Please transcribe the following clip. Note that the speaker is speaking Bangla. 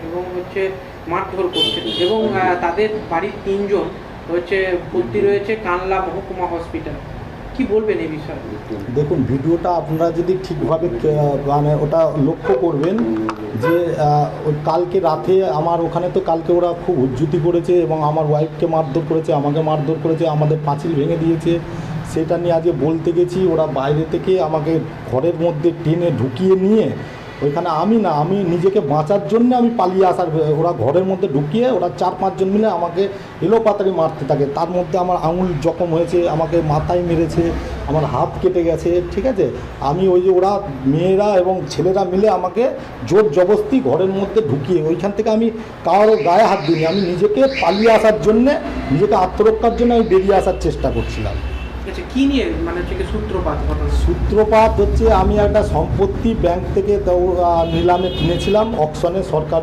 এবং হচ্ছে মারধর করছেন এবং তাদের বাড়ির 3 জন হচ্ছে ভর্তি রয়েছে কানলা মহকুমা হসপিটাল। কি বলবেন এই বিষয়ে? দেখুন, ভিডিওটা আপনারা যদি ঠিকভাবে মানে ওটা লক্ষ্য করবেন যে ওই কালকে রাতে আমার ওখানে তো কালকে ওরা খুব উজ্জুতি করেছে এবং আমার ওয়াইফকে মারধর করেছে, আমাকে মারধর করেছে, আমাদের পাঁচিল ভেঙে দিয়েছে। সেটা নিয়ে আজকে বলতে গেছি, ওরা বাইরে থেকে আমাকে ঘরের মধ্যে টেনে ঢুকিয়ে নিয়ে ওইখানে আমি নিজেকে বাঁচার জন্য আমি পালিয়ে আসার, ওরা ঘরের মধ্যে ঢুকিয়ে ওরা 4-5 জন মিলে আমাকে এলোপাতাড়ি মারতে থাকে। তার মধ্যে আমার আঙুল জখম হয়েছে, আমাকে মাথায় মেরেছে, আমার হাত কেটে গেছে, ঠিক আছে। আমি ওই যে ওরা মেয়েরা এবং ছেলেরা মিলে আমাকে জোর জবরদস্তি ঘরের মধ্যে ঢুকিয়ে ওইখান থেকে আমি কারোর গায়ে হাত দিইনি, আমি নিজেকে পালিয়ে আসার জন্যে, নিজেকে আত্মরক্ষার জন্য আমি বেরিয়ে আসার চেষ্টা করছিলাম। আচ্ছা, কি নিয়ে মানে হচ্ছে কি সূত্রপাত ঘটনা? সূত্রপাত হচ্ছে আমি একটা সম্পত্তি ব্যাংক থেকে নিলামে কিনেছিলাম, অকশনে সরকার